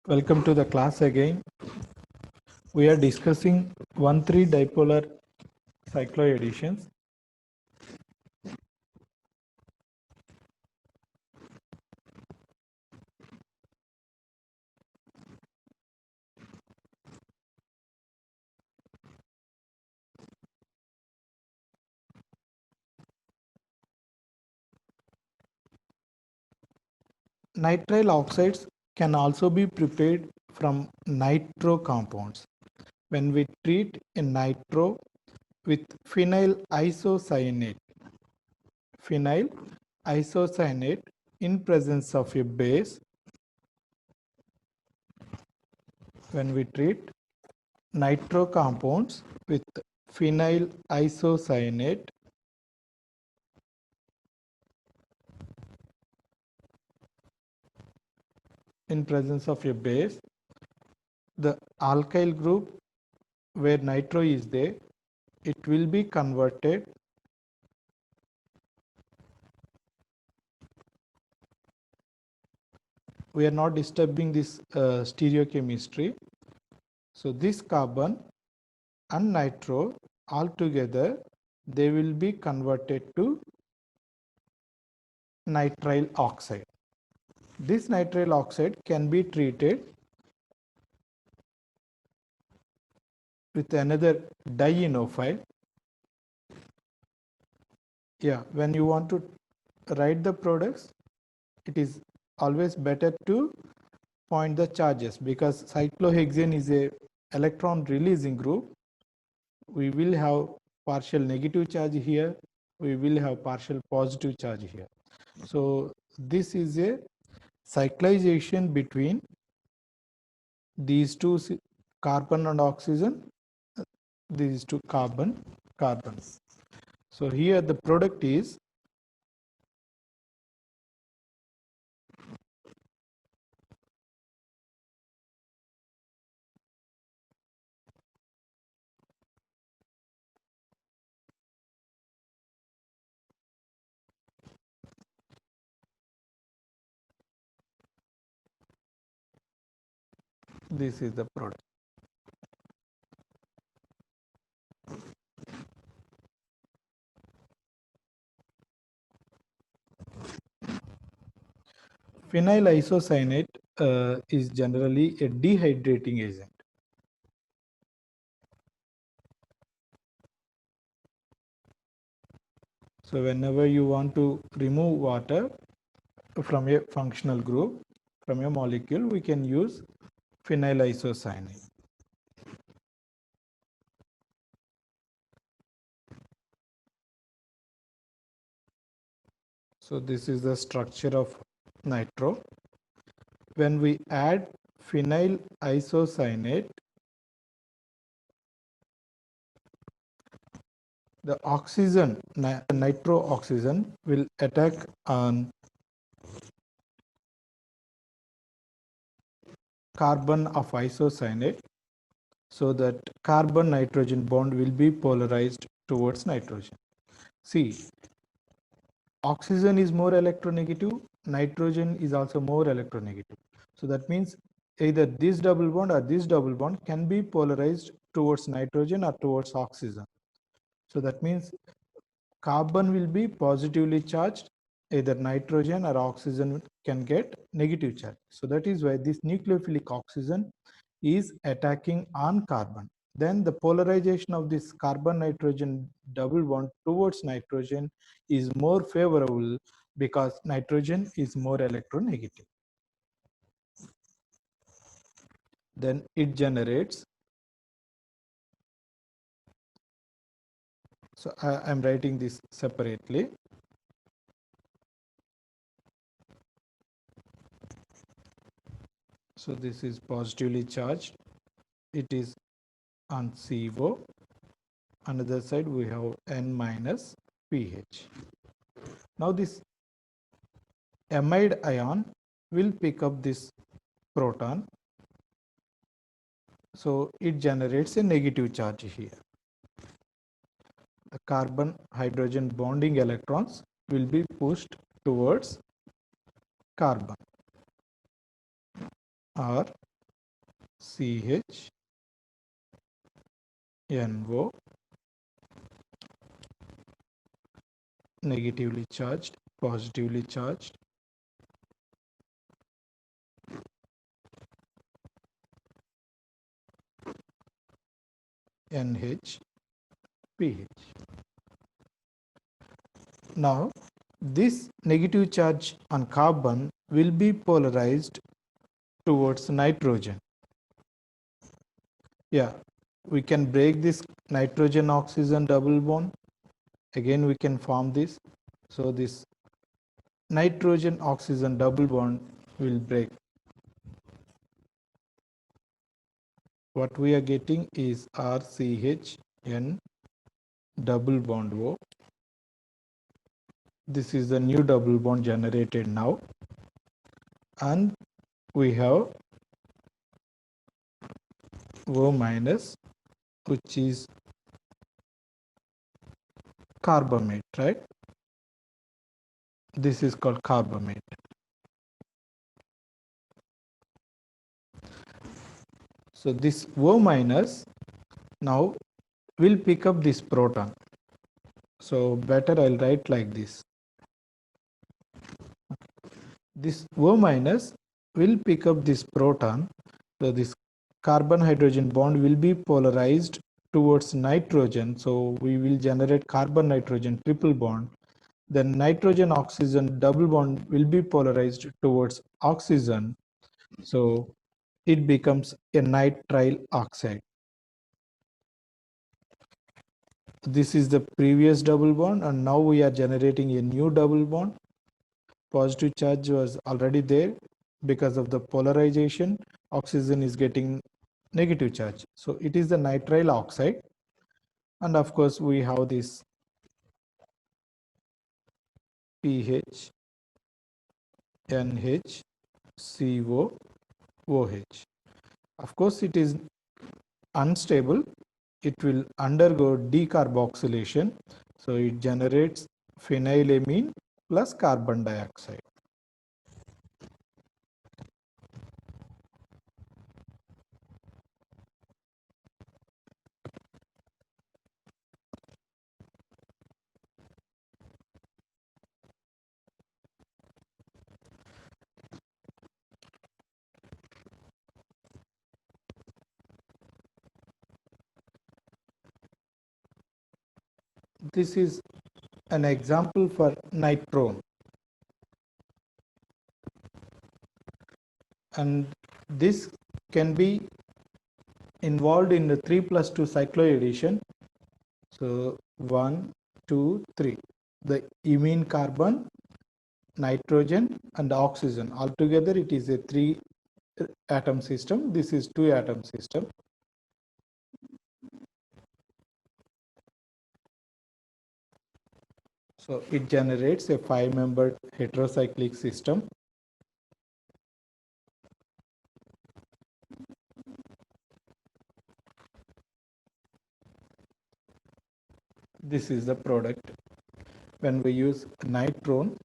Welcome to the class again. We are discussing 1,3-dipolar cycloadditions. Nitrile oxides can also be prepared from nitro compounds. When we treat a nitro with phenyl isocyanate in presence of a base, when we treat nitro compounds with phenyl isocyanate in presence of a base, the alkyl group where nitro is there, it will be converted we are not disturbing this stereochemistry. So this carbon and nitro altogether, they will be converted to nitrile oxide. This nitrile oxide can be treated with another dienophile. Yeah, when you want to write the products, it is always better to point the charges because cyclohexane is a electron releasing group. We will have partial negative charge here, we will have partial positive charge here. So this is a cyclization between these two carbon and oxygen, these two carbons. So here the product is this is the product. Phenyl isocyanate is generally a dehydrating agent. So whenever you want to remove water from a functional group, from a molecule, we can use phenyl isocyanate. So this is the structure of nitro. When we add phenyl isocyanate, the oxygen, nitro oxygen will attack on carbon of isocyanate, so that carbon nitrogen bond will be polarized towards nitrogen. See, oxygen is more electronegative, nitrogen is also more electronegative. So that means either this double bond or this double bond can be polarized towards nitrogen or towards oxygen. So that means carbon will be positively charged, either nitrogen or oxygen can get negative charge. So that is why this nucleophilic oxygen is attacking on carbon. Then the polarization of this carbon nitrogen double bond towards nitrogen is more favorable because nitrogen is more electronegative. Then it generates. So I am writing this separately. So this is positively charged. It is on CO. Another side we have N minus pH. Now this amide ion will pick up this proton. So it generates a negative charge here. The carbon hydrogen bonding electrons will be pushed towards carbon, or CH NO, negatively charged, positively charged, NH pH. Now this negative charge on carbon will be polarized towards nitrogen. Yeah, we can break this nitrogen oxygen double bond. Again we can form this. So this nitrogen oxygen double bond will break. What we are getting is RCHN double bond O. This is the new double bond generated now, and we have O minus, which is carbamate, right? This is called carbamate. So this O minus now will pick up this proton. So better I'll write like this. This O minus will pick up this proton. So this carbon hydrogen bond will be polarized towards nitrogen. So we will generate carbon nitrogen triple bond. Then nitrogen oxygen double bond will be polarized towards oxygen. So it becomes a nitrile oxide. This is the previous double bond, and now we are generating a new double bond. Positive charge was already there. Because of the polarization, oxygen is getting negative charge. So it is the nitrile oxide. And of course, we have this pH, NH, CO, OH. Of course, it is unstable. It will undergo decarboxylation. So it generates phenylamine plus carbon dioxide. This is an example for nitrone. And this can be involved in the 3+2 cycloaddition. So 1, 2, 3. The imine carbon, nitrogen and oxygen. Altogether it is a 3 atom system. This is 2 atom system. So it generates a 5-membered heterocyclic system. This is the product when we use nitrone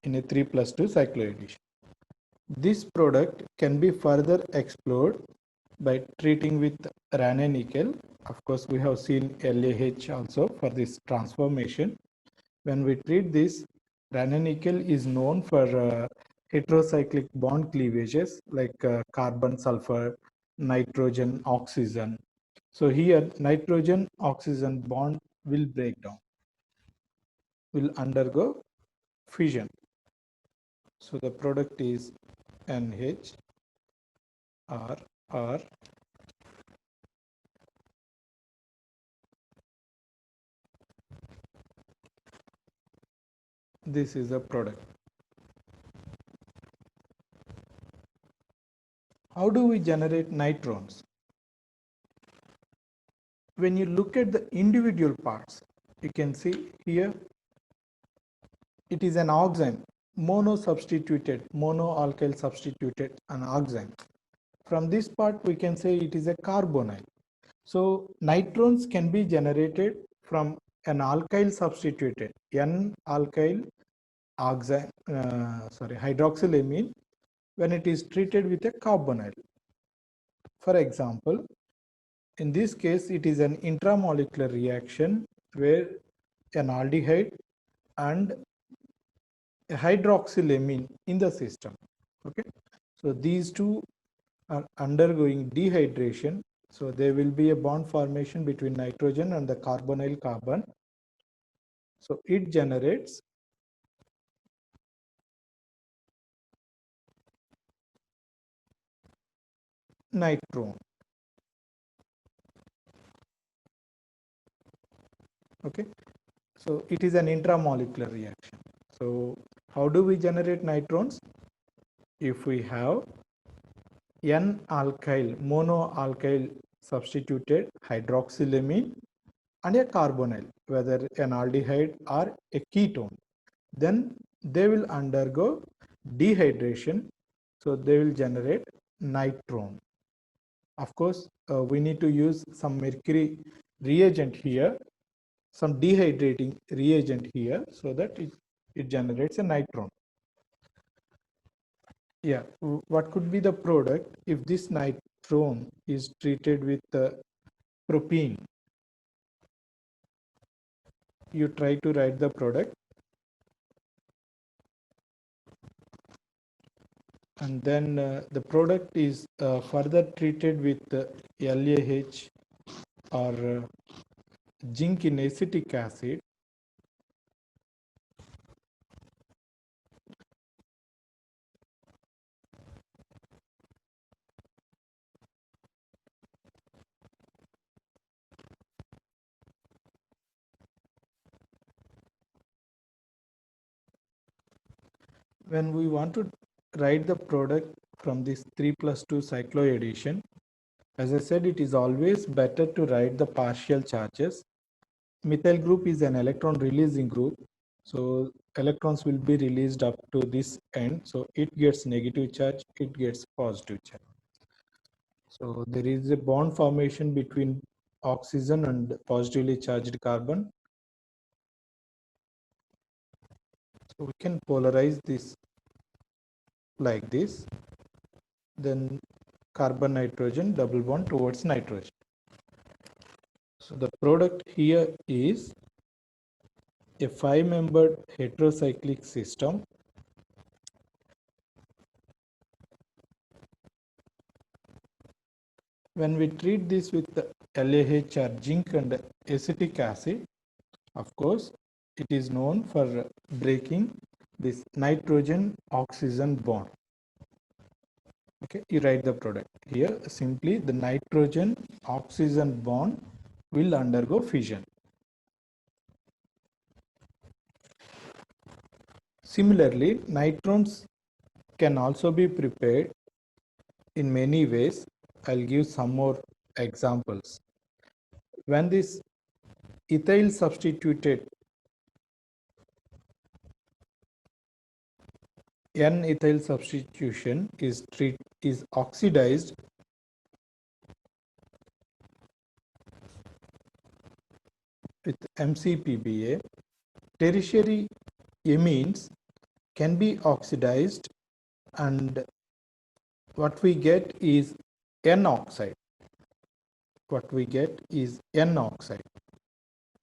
in a 3+2 cycloaddition. This product can be further explored by treating with ranitidine. Of course, we have seen LAH also for this transformation. When we treat this, ranitidine is known for heterocyclic bond cleavages like carbon, sulfur, nitrogen, oxygen. So here, nitrogen oxygen bond will break down, will undergo fission. So the product is NH, R, R. This is a product. How do we generate nitrones? When you look at the individual parts, you can see here it is an oxime, monoalkyl substituted an oxime. From this part, we can say it is a carbonyl. So nitrones can be generated from an alkyl substituted N-alkyl oxime, hydroxylamine when it is treated with a carbonyl. For example, in this case, it is an intramolecular reaction where an aldehyde and a hydroxylamine in the system. Okay, so these two are undergoing dehydration. So there will be a bond formation between nitrogen and the carbonyl carbon. So it generates nitrone. Okay, so it is an intramolecular reaction. So how do we generate nitrones? If we have N-alkyl monoalkyl substituted hydroxylamine and a carbonyl, whether an aldehyde or a ketone, then they will undergo dehydration. So they will generate nitrone. Of course, we need to use some mercury reagent here, some dehydrating reagent here, so that it generates a nitrone. Yeah, what could be the product if this nitrone is treated with propene? You try to write the product, and then the product is further treated with LAH or zinc in acetic acid. When we want to write the product from this 3+2 cycloaddition, as I said, it is always better to write the partial charges. Methyl group is an electron releasing group, so electrons will be released up to this end, so it gets negative charge, it gets positive charge. So there is a bond formation between oxygen and positively charged carbon. So we can polarize this like this, then carbon nitrogen double bond towards nitrogen. So the product here is a 5-membered heterocyclic system. When we treat this with the LAH or zinc and acetic acid, of course, it is known for breaking this nitrogen oxygen bond. Okay, you write the product here. Simply the nitrogen oxygen bond will undergo fission. Similarly, nitrones can also be prepared in many ways. I'll give some more examples. When this ethyl substituted N-ethyl substitution is oxidized with MCPBA, tertiary amines can be oxidized, and what we get is N oxide. What we get is N oxide.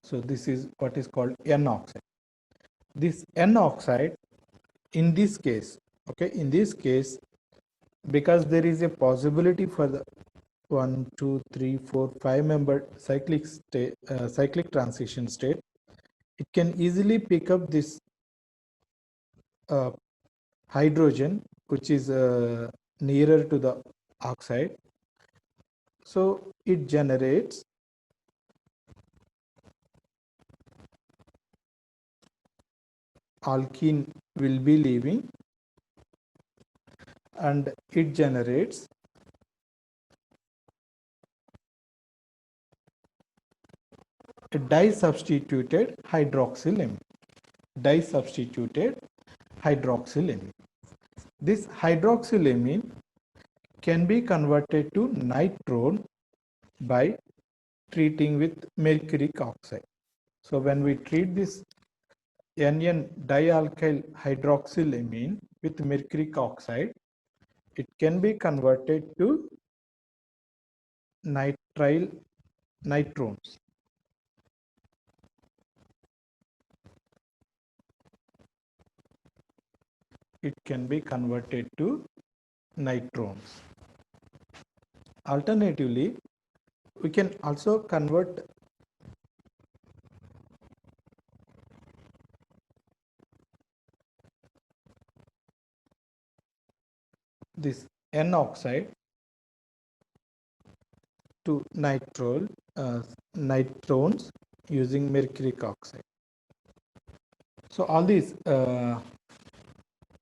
So this is what is called N oxide. This N oxide, in this case, okay, in this case, because there is a possibility for the 1, 2, 3, 4, 5-member cyclic state, cyclic transition state, it can easily pick up this hydrogen, which is nearer to the oxide. So it generates alkene will be leaving, and it generates a disubstituted hydroxylamine. Disubstituted hydroxylamine. This hydroxylamine can be converted to nitrone by treating with mercuric oxide. So when we treat this NN dialkyl hydroxylamine with mercuric oxide, it can be converted to nitrile nitrones. It can be converted to nitrones. Alternatively, we can also convert this N oxide to nitrones using mercuric oxide. So all these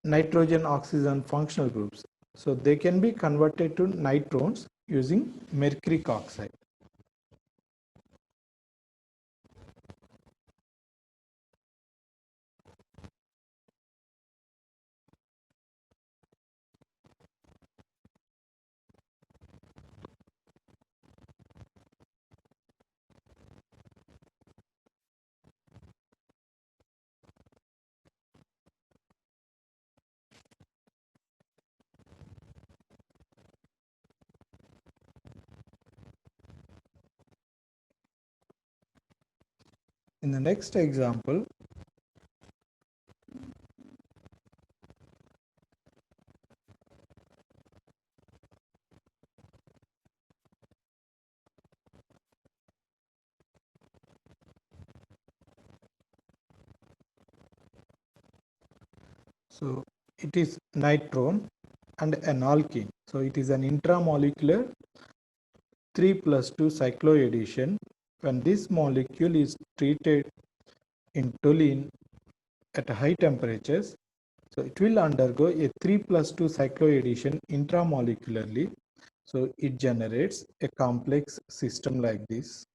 nitrogen oxygen functional groups, so they can be converted to nitrones using mercuric oxide. In the next example, so it is nitrone and an alkene. So it is an intramolecular 3+2 cycloaddition. When this molecule is treated in toluene at high temperatures, so it will undergo a 3+2 cycloaddition intramolecularly. So it generates a complex system like this.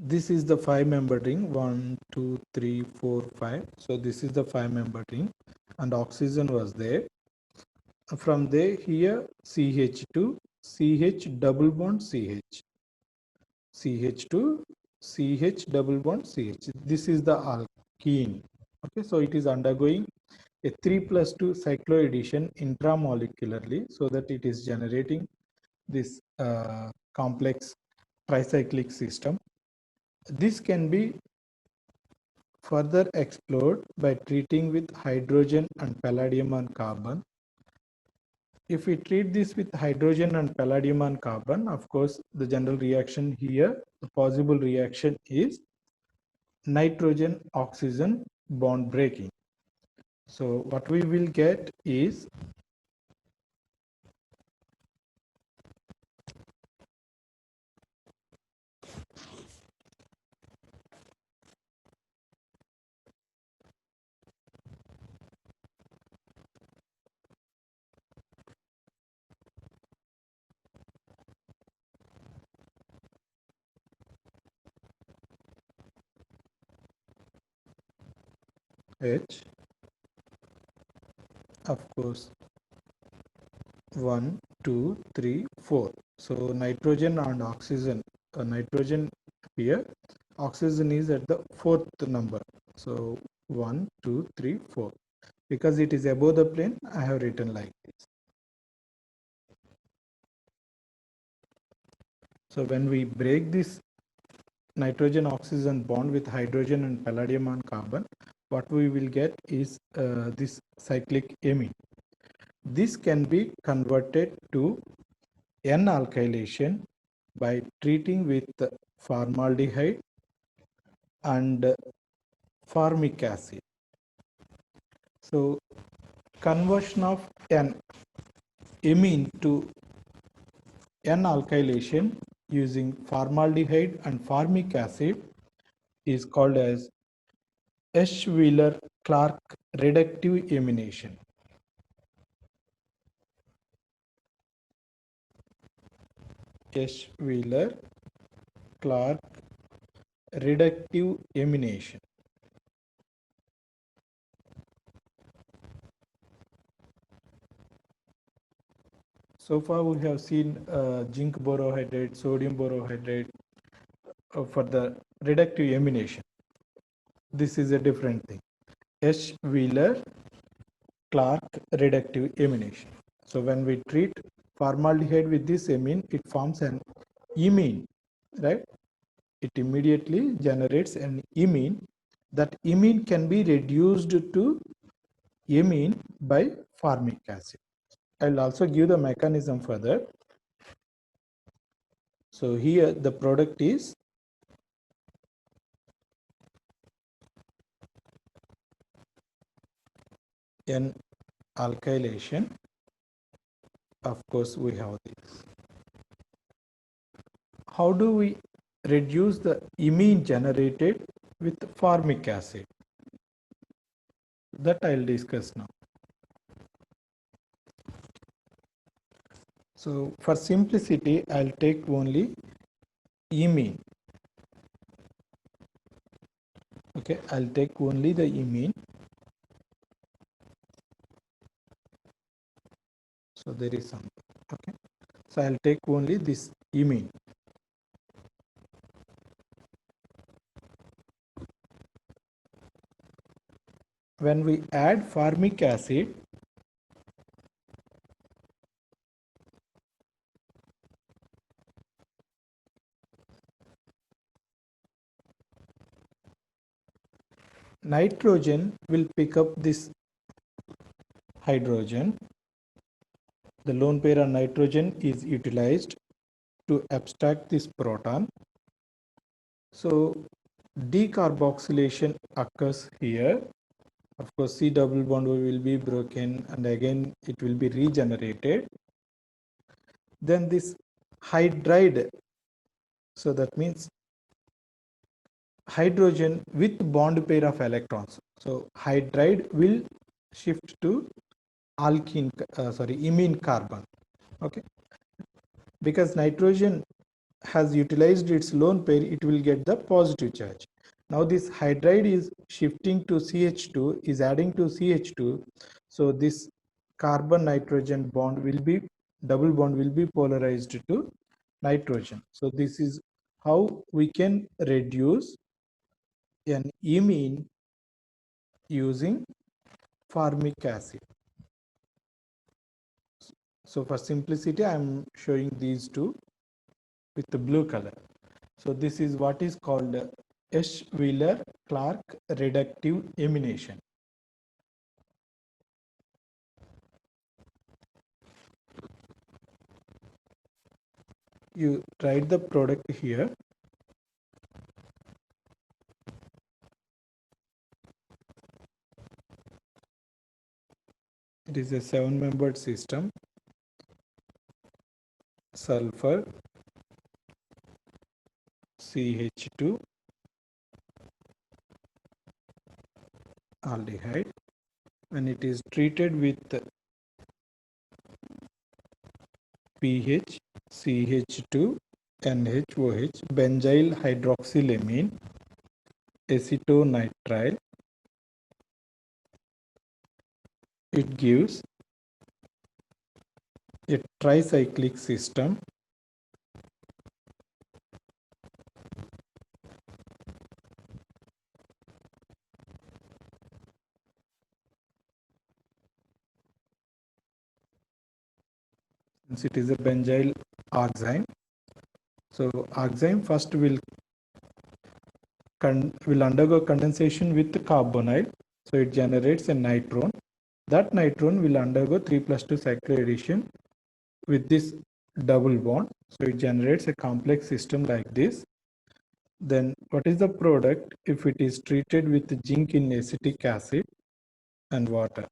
This is the 5-membered ring, 1, 2, 3, 4, 5. So this is the 5-membered ring and oxygen was there. From there, here CH2, CH double bond CH, CH2, CH double bond CH. This is the alkene. Okay, so it is undergoing a 3+2 cycloaddition intramolecularly, so that it is generating this complex tricyclic system. This can be further explored by treating with hydrogen and palladium and carbon. If we treat this with hydrogen and palladium and carbon, of course, the general reaction here, the possible reaction is nitrogen oxygen bond breaking. So what we will get is H, of course, 1, 2, 3, 4. So nitrogen and oxygen, nitrogen here, oxygen is at the 4th number. So 1, 2, 3, 4. Because it is above the plane, I have written like this. So when we break this nitrogen oxygen bond with hydrogen and palladium and carbon, what we will get is this cyclic amine. This can be converted to N-alkylation by treating with formaldehyde and formic acid. So conversion of an amine to N-alkylation using formaldehyde and formic acid is called as Esch-Wheeler-Clark reductive amination. Esch-Wheeler-Clark reductive amination. So far we have seen zinc borohydrate, sodium borohydrate for the reductive amination. This is a different thing. H. Wheeler Clark reductive amination. So when we treat formaldehyde with this amine, it forms an imine, right? It immediately generates an imine. That imine can be reduced to amine by formic acid. I'll also give the mechanism for that. So here the product is an alkylation. Of course, we have this. How do we reduce the imine generated with formic acid? That I'll discuss now. So for simplicity, I'll take only imine. Okay, I'll take only the imine. So there is something. Okay, so I'll take only this imine. When we add formic acid, nitrogen will pick up this hydrogen. The lone pair on nitrogen is utilized to abstract this proton. So decarboxylation occurs here. Of course, C double bond will be broken and again it will be regenerated. Then this hydride, so that means hydrogen with bond pair of electrons. So hydride will shift to imine carbon. Okay, because nitrogen has utilized its lone pair, it will get the positive charge. Now this hydride is shifting to CH2, is adding to CH2. So this carbon nitrogen bond will be, double bond will be polarized to nitrogen. So this is how we can reduce an imine using formic acid. So for simplicity, I am showing these two with the blue color. So this is what is called H. Wheeler Clark reductive amination. You write the product here. It is a 7-membered system. Sulfur, CH2, aldehyde. When it is treated with pH, CH2, NHOH, benzyl hydroxylamine, acetonitrile, it gives a tricyclic system. Since it is a benzyl oxime, so oxime first will undergo condensation with carbonyl, so it generates a nitron. That nitron will undergo 3+2 cycloaddition with this double bond, so it generates a complex system like this. Then what is the product if it is treated with zinc in acetic acid and water?